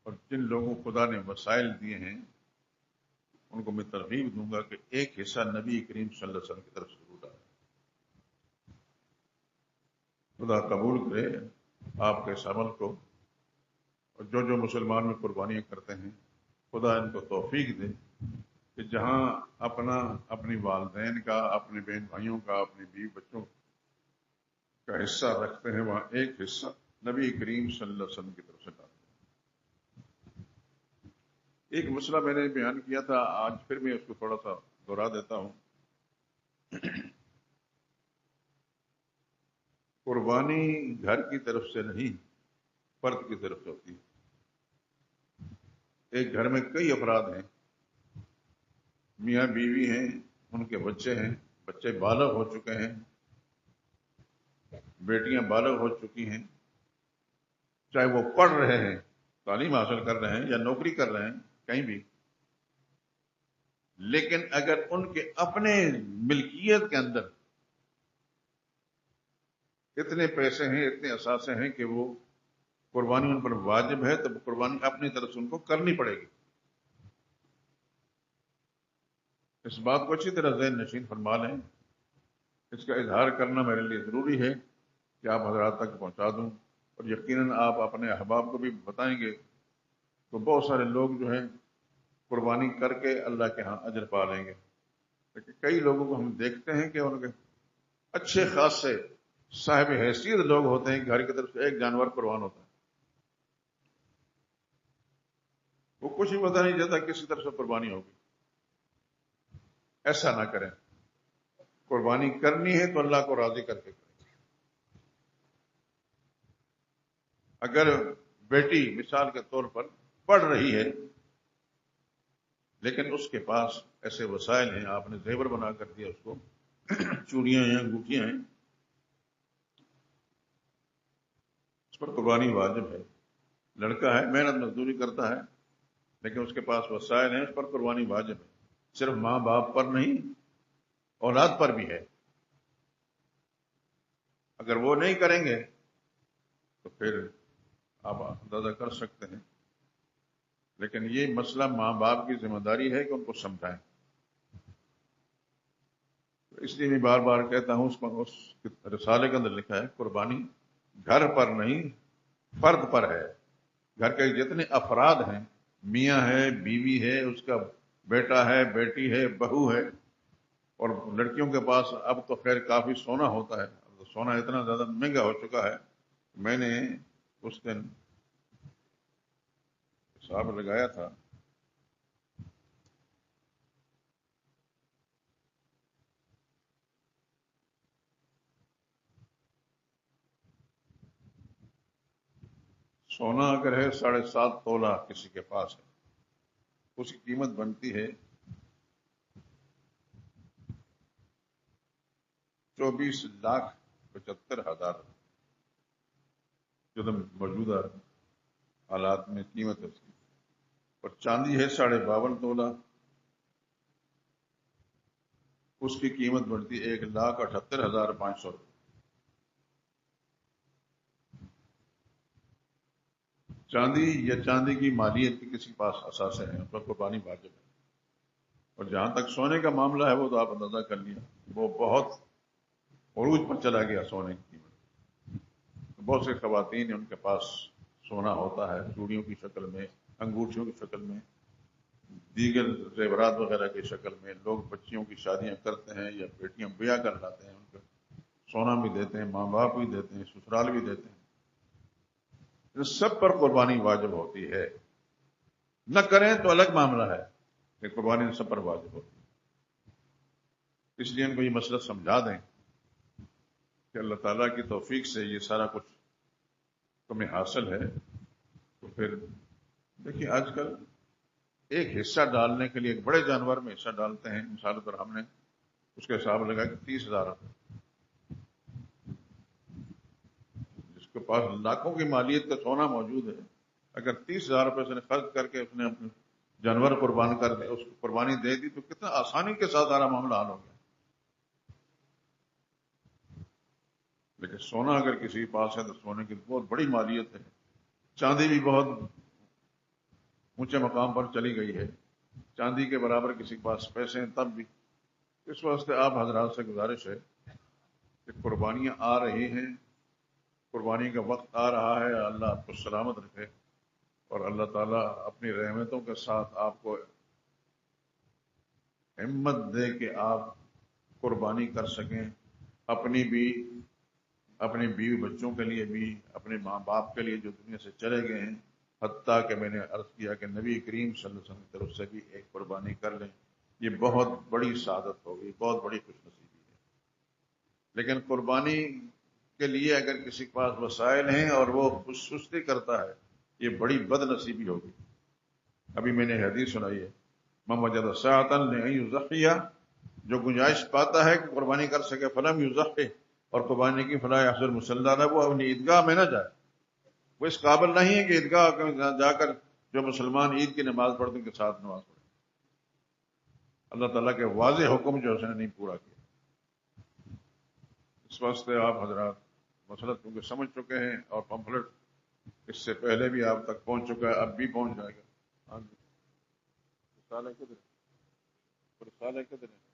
اور جن لوگوں کو خدا نے وسائل دیے ہیں ان کو میں ترغیب دوں گا کہ ایک حصہ نبی کریم صلی اللہ علیہ وسلم کی طرف سے ضرور ڈالیں۔ خدا قبول کرے آپ کے اس عمل کو، اور جو مسلمان میں قربانیاں کرتے ہیں خدا ان کو توفیق دے کہ جہاں اپنی والدین کا، اپنے بہن بھائیوں کا، اپنے بیوی بچوں کا حصہ رکھتے ہیں، وہاں ایک حصہ نبی کریم صلی اللہ علیہ وسلم کی طرف سے ڈالتے ہیں۔ ایک مسئلہ میں نے بیان کیا تھا، آج پھر میں اس کو تھوڑا سا دہرا دیتا ہوں۔ قربانی گھر کی طرف سے نہیں، فرد کی طرف سے ہوتی ہے۔ ایک گھر میں کئی افراد ہیں، میاں بیوی ہیں، ان کے بچے ہیں، بچے بالغ ہو چکے ہیں، بیٹیاں بالغ ہو چکی ہیں، چاہے وہ پڑھ رہے ہیں، تعلیم حاصل کر رہے ہیں یا نوکری کر رہے ہیں کہیں بھی، لیکن اگر ان کے اپنے ملکیت کے اندر اتنے پیسے ہیں، اتنے اثاثے ہیں کہ وہ قربانی ان پر واجب ہے، تو قربانی اپنی طرف سے ان کو کرنی پڑے گی۔ اس بات کو اچھی طرح ذہن نشین فرما لیں، اس کا اظہار کرنا میرے لیے ضروری ہے کہ آپ حضرات تک پہنچا دوں، اور یقیناً آپ اپنے احباب کو بھی بتائیں گے تو بہت سارے لوگ جو ہیں قربانی کر کے اللہ کے ہاں اجر پا لیں گے۔ لیکن کئی لوگوں کو ہم دیکھتے ہیں کہ ان کے اچھے خاصے صاحب حیثیت لوگ ہوتے ہیں، گھر کی طرف سے ایک جانور قربان ہوتا ہے، وہ کچھ بھی پتہ نہیں چلتا کسی طرف سے قربانی ہوگی۔ ایسا نہ کریں، قربانی کرنی ہے تو اللہ کو راضی کر کے کریں۔ اگر بیٹی مثال کے طور پر پڑھ رہی ہے لیکن اس کے پاس ایسے وسائل ہیں، آپ نے زیور بنا کر دیا اس کو، چوڑیاں ہیں، انگوٹھیاں ہیں، اس پر قربانی واجب ہے۔ لڑکا ہے، محنت مزدوری کرتا ہے لیکن اس کے پاس وسائل ہیں، اس پر قربانی واجب ہے۔ صرف ماں باپ پر نہیں، اولاد پر بھی ہے۔ اگر وہ نہیں کریں گے تو پھر آپ اندازہ کر سکتے ہیں۔ لیکن یہ مسئلہ ماں باپ کی ذمہ داری ہے کہ ان کو سمجھائیں۔ اس لیے میں بار بار کہتا ہوں، اس رسالے کے اندر لکھا ہے قربانی گھر پر نہیں فرد پر ہے۔ گھر کے جتنے افراد ہیں، میاں ہے، بیوی ہے، اس کا بیٹا ہے، بیٹی ہے، بہو ہے، اور لڑکیوں کے پاس اب تو خیر کافی سونا ہوتا ہے، اب تو سونا اتنا زیادہ مہنگا ہو چکا ہے۔ میں نے اس دن حساب لگایا تھا، سونا اگر ہے 7.5 تولہ کسی کے پاس ہے، اس کی قیمت بنتی ہے 24,75,000، جو موجودہ حالات میں قیمت ہے اس کی۔ اور چاندی ہے 52.5 تولہ، اس کی قیمت بڑھتی 1,78,500 روپے۔ چاندی یا چاندی کی مالیت کے کسی پاس اثاثے ہیں، اس پر قربانی واجب ہے۔ اور جہاں تک سونے کا معاملہ ہے وہ تو آپ اندازہ کر لیا، وہ بہت عروج پر چلا گیا سونے کی قیمت۔ بہت سے خواتین ہیں، ان کے پاس سونا ہوتا ہے چوڑیوں کی شکل میں، انگوٹھیوں کی شکل میں، دیگر زیورات وغیرہ کی شکل میں۔ لوگ بچیوں کی شادیاں کرتے ہیں یا بیٹیاں بیاہ کر لاتے ہیں، ان کو سونا بھی دیتے ہیں، ماں باپ بھی دیتے ہیں، سسرال بھی دیتے ہیں۔ سب پر قربانی واجب ہوتی ہے، نہ کریں تو الگ معاملہ ہے کہ قربانی سب پر واجب ہوتی ہے۔ اس لیے ان کو یہ مسئلہ سمجھا دیں کہ اللہ تعالیٰ کی توفیق سے یہ سارا کچھ تمہیں حاصل ہے۔ تو پھر دیکھیے آج کل ایک حصہ ڈالنے کے لیے ایک بڑے جانور میں حصہ ڈالتے ہیں، مثال پر ہم نے اس کا حساب لگا کہ 30,000 روپے، جس کے پاس لاکھوں کی مالیت کا سونا موجود ہے، اگر 30,000 روپے سے خرچ کر کے اس نے اپنے جانور قربان کر دے، اس کو قربانی دے دی، تو کتنا آسانی کے ساتھ سارا معاملہ حل ہو گیا۔ لیکن سونا اگر کسی کے پاس ہے تو سونے کی بہت بڑی مالیت ہے۔ چاندی بھی بہت اونچے مقام پر چلی گئی ہے، چاندی کے برابر کسی کے پاس پیسے ہیں تب بھی۔ اس واسطے آپ حضرات سے گزارش ہے کہ قربانیاں آ رہی ہیں، قربانی کا وقت آ رہا ہے، اللہ آپ کو سلامت رکھے، اور اللہ تعالیٰ اپنی رحمتوں کے ساتھ آپ کو ہمت دے کہ آپ قربانی کر سکیں، اپنی بھی، اپنے بیوی بچوں کے لیے بھی، اپنے ماں باپ کے لیے جو دنیا سے چلے گئے ہیں، حتیٰ کہ میں نے عرض کیا کہ نبی کریم صلی اللہ علیہ وسلم کی طرف سے بھی ایک قربانی کر لیں، یہ بہت بڑی سعادت ہوگی، بہت بڑی خوش نصیبی ہے۔ لیکن قربانی کے لیے اگر کسی کے پاس وسائل ہیں اور وہ سستی کرتا ہے، یہ بڑی بد نصیبی ہوگی۔ ابھی میں نے حدیث سنائی ہے، من وجد ساعة لأن يضحي، جو گنجائش پاتا ہے کہ قربانی کر سکے، فلم یضحی، اور قربانی کی فلا یحضر مصلی، وہ اپنی عیدگاہ میں نہ جائے، وہ اس قابل نہیں ہے کہ عیدگاہ جا کر جو مسلمان عید کی نماز پڑھتے ہیں کے ساتھ نماز پڑھے۔ اللہ تعالیٰ کے واضح حکم جو اس نے نہیں پورا کیا۔ اس واسطے آپ حضرات مسئلہ کیونکہ سمجھ چکے ہیں، اور پمفلٹ اس سے پہلے بھی آپ تک پہنچ چکا ہے، اب بھی پہنچ جائے گا۔ ہاں جی، کدھر رسالہ کدھر ہے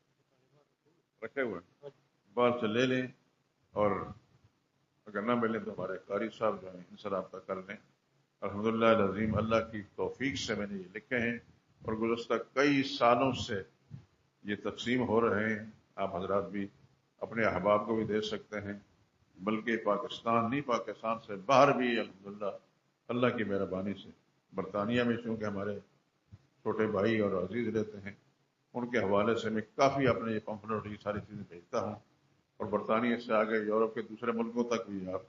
رکھے ہوئے ہیں، بعد سے لے لیں، اور اگر نہ ملیں تو ہمارے قاری صاحب جو ہیں ان سے رابطہ کر لیں۔ الحمدللہ العظیم اللہ کی توفیق سے میں نے یہ لکھے ہیں، اور گزشتہ کئی سالوں سے یہ تقسیم ہو رہے ہیں۔ آپ حضرات بھی اپنے احباب کو بھی دے سکتے ہیں، بلکہ پاکستان نہیں، پاکستان سے باہر بھی الحمدللہ اللہ کی مہربانی سے، برطانیہ میں چونکہ ہمارے چھوٹے بھائی اور عزیز رہتے ہیں، ان کے حوالے سے میں کافی اپنے یہ پمفلٹ اور یہ ساری چیزیں بھیجتا ہوں، اور برطانیہ سے آگے یورپ کے دوسرے ملکوں تک بھی آپ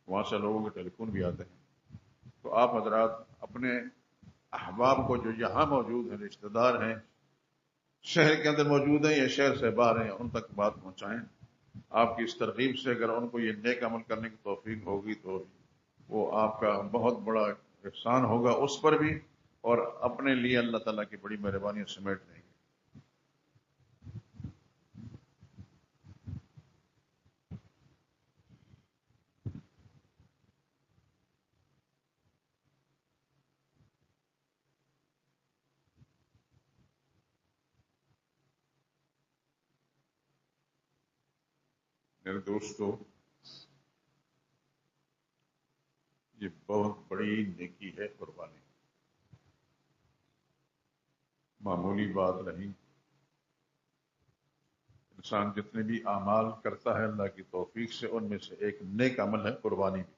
وہاں سے لوگوں کے ٹیلی فون بھی آتے ہیں۔ تو آپ حضرات اپنے احباب کو جو یہاں موجود ہیں، رشتہ دار ہیں، شہر کے اندر موجود ہیں یا شہر سے باہر ہیں، ان تک بات پہنچائیں۔ آپ کی اس ترغیب سے اگر ان کو یہ نیک عمل کرنے کی توفیق ہوگی تو وہ آپ کا بہت بڑا احسان ہوگا اس پر بھی، اور اپنے لیے اللہ تعالیٰ کی بڑی مہربانی سمیٹ لیں گے۔ میرے دوستو، یہ بہت بڑی نیکی ہے قربانی، معمولی بات نہیں۔ انسان جتنے بھی اعمال کرتا ہے اللہ کی توفیق سے، ان میں سے ایک نیک عمل ہے قربانی بھی،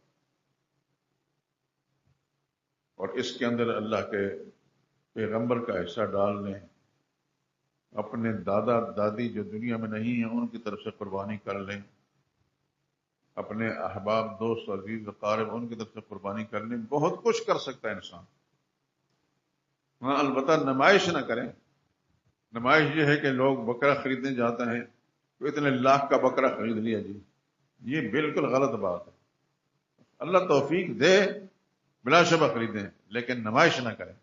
اور اس کے اندر اللہ کے پیغمبر کا حصہ ڈال لیں، اپنے دادا دادی جو دنیا میں نہیں ہیں ان کی طرف سے قربانی کر لیں، اپنے احباب دوست عزیز اقارب ان کی طرف سے قربانی کر لیں، بہت کچھ کر سکتا ہے انسان۔ ہاں البتہ نمائش نہ کریں۔ نمائش یہ ہے کہ لوگ بکرا خریدنے جاتے ہیں تو اتنے لاکھ کا بکرا خرید لیا جی، یہ بالکل غلط بات ہے۔ اللہ توفیق دے، بلا شبہ خریدیں، لیکن نمائش نہ کریں۔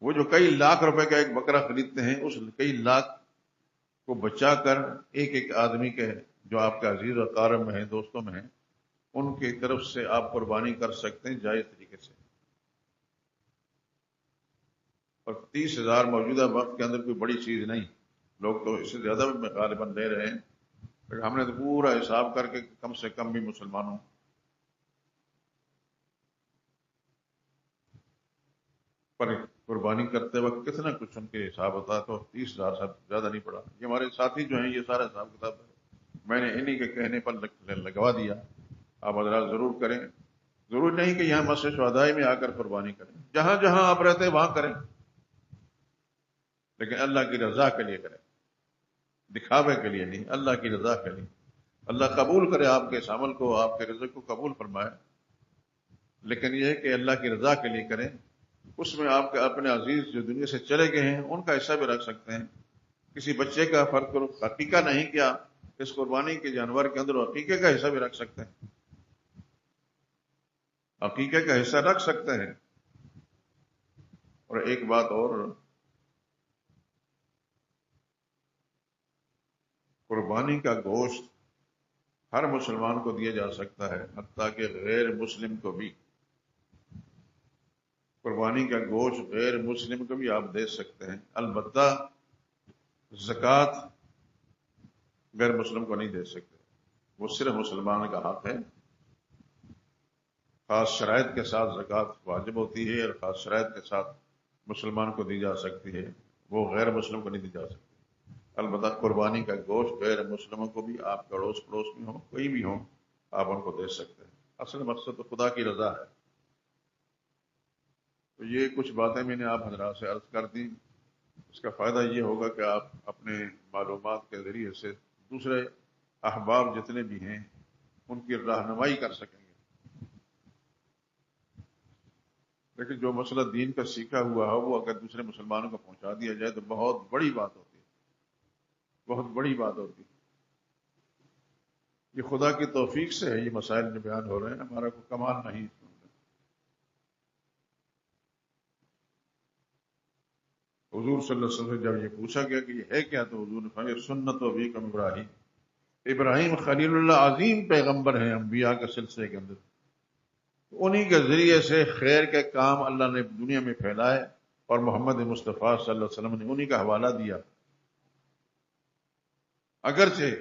وہ جو کئی لاکھ روپے کا ایک بکرا خریدتے ہیں، اس کئی لاکھ کو بچا کر ایک ایک آدمی کے جو آپ کے عزیز و اقارب میں ہیں، دوستوں میں ہیں، ان کی طرف سے آپ قربانی کر سکتے ہیں جائز طریقے سے۔ اور 30,000 موجودہ وقت کے اندر کوئی بڑی چیز نہیں، لوگ تو اس سے زیادہ بھی غالباً لے رہے ہیں، لیکن ہم نے تو پورا حساب کر کے کم سے کم بھی مسلمانوں پر قربانی کرتے وقت کتنا کچھ ان کے حساب ہوتا ہے، تو 30,000 سے زیادہ نہیں پڑا۔ یہ ہمارے ساتھی جو ہیں یہ سارا حساب کتاب میں نے انہی کے کہنے پر لگوا دیا۔ آپ حضرات ضرور کریں، ضرور نہیں کہ یہاں مسجد شہداء میں آ کر قربانی کریں، جہاں جہاں آپ رہتے ہیں وہاں کریں، لیکن اللہ کی رضا کے لیے کریں، دکھاوے کے لیے نہیں، اللہ کی رضا کے لیے۔ اللہ قبول کرے آپ کے اس عمل کو، آپ کے رزق کو قبول فرمائے، لیکن یہ ہے کہ اللہ کی رضا کے لیے کریں۔ اس میں آپ کے اپنے عزیز جو دنیا سے چلے گئے ہیں ان کا حصہ بھی رکھ سکتے ہیں۔ کسی بچے کا فرق کرو، عقیقہ نہیں کیا، اس قربانی کے جانور کے اندر عقیقے کا حصہ بھی رکھ سکتے ہیں، عقیقے کا حصہ رکھ سکتے ہیں۔ اور ایک بات اور، قربانی کا گوشت ہر مسلمان کو دیا جا سکتا ہے، حتیٰ کہ غیر مسلم کو بھی۔ قربانی کا گوشت غیر مسلم کو بھی آپ دے سکتے ہیں، البتہ زکوٰۃ غیر مسلم کو نہیں دے سکتے، وہ صرف مسلمان کا حق ہے۔ خاص شرائط کے ساتھ زکوٰۃ واجب ہوتی ہے، اور خاص شرائط کے ساتھ مسلمان کو دی جا سکتی ہے، وہ غیر مسلم کو نہیں دی جا سکتی۔ البتہ قربانی کا گوشت غیر مسلموں کو بھی، آپ کے اڑوس پڑوس میں ہوں، کوئی بھی ہوں، آپ ان کو دے سکتے ہیں۔ اصل مقصد تو خدا کی رضا ہے۔ تو یہ کچھ باتیں میں نے آپ حضرات سے عرض کر دیں، اس کا فائدہ یہ ہوگا کہ آپ اپنے معلومات کے ذریعے سے دوسرے احباب جتنے بھی ہیں ان کی رہنمائی کر سکیں گے۔ لیکن جو مسئلہ دین کا سیکھا ہوا ہے وہ اگر دوسرے مسلمانوں کو پہنچا دیا جائے تو بہت بڑی بات ہوتی ہے، بہت بڑی بات ہوتی ہے۔ یہ خدا کی توفیق سے ہے، یہ مسائل جو بیان ہو رہے ہیں، ہمارا کوئی کمال نہیں۔ حضور صلی اللہ علیہ وسلم سے جب یہ پوچھا گیا کہ یہ ہے کیا، تو حضور نے فرمایا سنت و ابیکم ابراہیم، ابراہیم خلیل اللہ عظیم پیغمبر ہیں انبیاء کے سلسلے کے اندر، انہی کے ذریعے سے خیر کے کام اللہ نے دنیا میں پھیلائے، اور محمد مصطفیٰ صلی اللہ علیہ وسلم نے انہی کا حوالہ دیا اگرچہ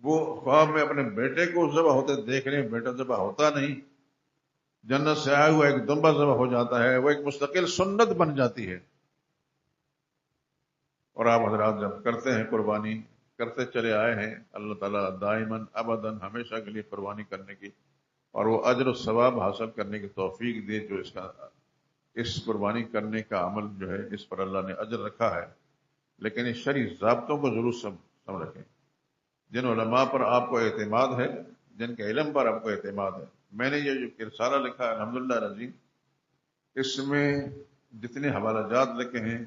وہ خواب میں اپنے بیٹے کو ذبح ہوتے دیکھ رہے ہیں، بیٹا ذبح ہوتا نہیں، جنت سے آیا ہوا ایک دمبا ذبح ہو جاتا ہے، وہ ایک مستقل سنت بن جاتی ہے۔ اور آپ حضرات جب کرتے ہیں قربانی، کرتے چلے آئے ہیں، اللہ تعالیٰ دائماً ابداً ہمیشہ کے لیے قربانی کرنے کی اور وہ اجر و ثواب حاصل کرنے کی توفیق دے، جو اس قربانی کرنے کا عمل جو ہے اس پر اللہ نے اجر رکھا ہے۔ لیکن اس شرعی ضابطوں کو ضرور سمجھ رکھیں۔ جن علماء پر آپ کو اعتماد ہے، جن کے علم پر آپ کو اعتماد ہے، میں نے یہ جو رسالہ لکھا ہے الحمدللہ رضی، اس میں جتنے حوالہ جات لکھے ہیں،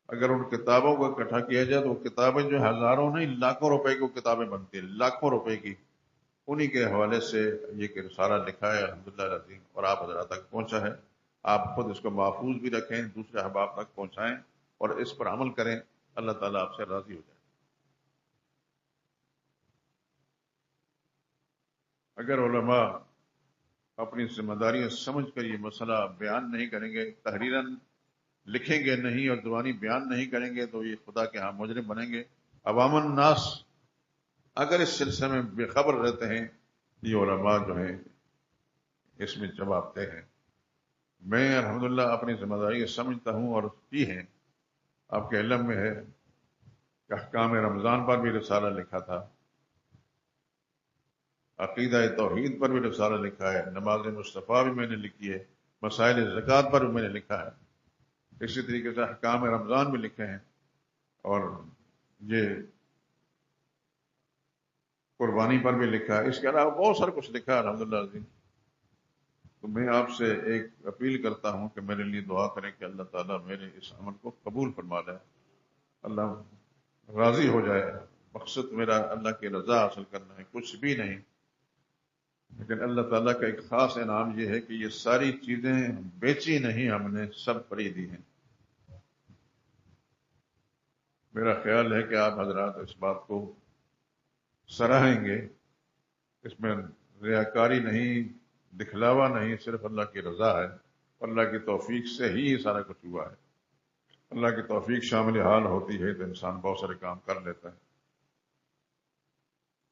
اگر ان کتابوں کو اکٹھا کیا جائے تو وہ کتابیں جو ہزاروں نہیں لاکھوں روپے کی کتابیں بنتی ہیں، لاکھوں روپے کی۔ انہی کے حوالے سے یہ رسالہ لکھا ہے الحمدللہ رضی، اور آپ حضرات تک پہنچا ہے۔ آپ خود اس کو محفوظ بھی رکھیں، دوسرے احباب تک پہنچائیں اور اس پر عمل کریں، اللہ تعالیٰ آپ سے راضی ہو جائے۔ اگر علماء اپنی ذمہ داریاں سمجھ کر یہ مسئلہ بیان نہیں کریں گے، تحریراً لکھیں گے نہیں اور زبانی بیان نہیں کریں گے، تو یہ خدا کے ہاں مجرم بنیں گے۔ عوام الناس اگر اس سلسلے میں بے خبر رہتے ہیں، یہ علماء جو ہیں اس میں جواب دہ ہیں۔ میں الحمدللہ اپنی ذمہ داری سمجھتا ہوں اور کی ہے۔ آپ کے علم میں ہے کہ احکام رمضان پر بھی رسالہ لکھا تھا، عقیدہ توحید پر بھی رسالہ لکھا ہے، نماز مصطفیٰ بھی میں نے لکھی ہے، مسائل زکوٰۃ پر بھی میں نے لکھا ہے، اسی طریقے سے احکام رمضان بھی لکھے ہیں، اور یہ قربانی پر بھی لکھا ہے۔ اس کے علاوہ بہت سارا کچھ لکھا ہے الحمدللہ عظیم۔ تو میں آپ سے ایک اپیل کرتا ہوں کہ میرے لیے دعا کریں کہ اللہ تعالیٰ میرے اس عمل کو قبول فرما لے، اللہ راضی ہو جائے۔ مقصد میرا اللہ کی رضا حاصل کرنا ہے، کچھ بھی نہیں۔ لیکن اللہ تعالیٰ کا ایک خاص انعام یہ ہے کہ یہ ساری چیزیں بیچی نہیں، ہم نے سب خریدی ہیں۔ میرا خیال ہے کہ آپ حضرات اس بات کو سراہیں گے، اس میں ریاکاری نہیں، دکھلاوا نہیں، صرف اللہ کی رضا ہے۔ اللہ کی توفیق سے ہی یہ سارا کچھ ہوا ہے۔ اللہ کی توفیق شامل حال ہوتی ہے تو انسان بہت سارے کام کر لیتا ہے۔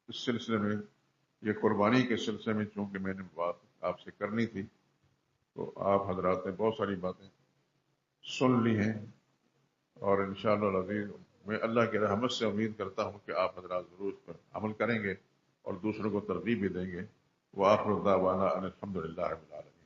اس سلسلے میں، یہ قربانی کے سلسلے میں چونکہ میں نے بات آپ سے کرنی تھی، تو آپ حضرات نے بہت ساری باتیں سن لی ہیں، اور انشاءاللہ العزیز میں اللہ کی رحمت سے امید کرتا ہوں کہ آپ حضرات ضرور اس پر عمل کریں گے اور دوسروں کو ترغیب بھی دیں گے۔ وآخر دعوانا ان الحمدللہ رب العالمین۔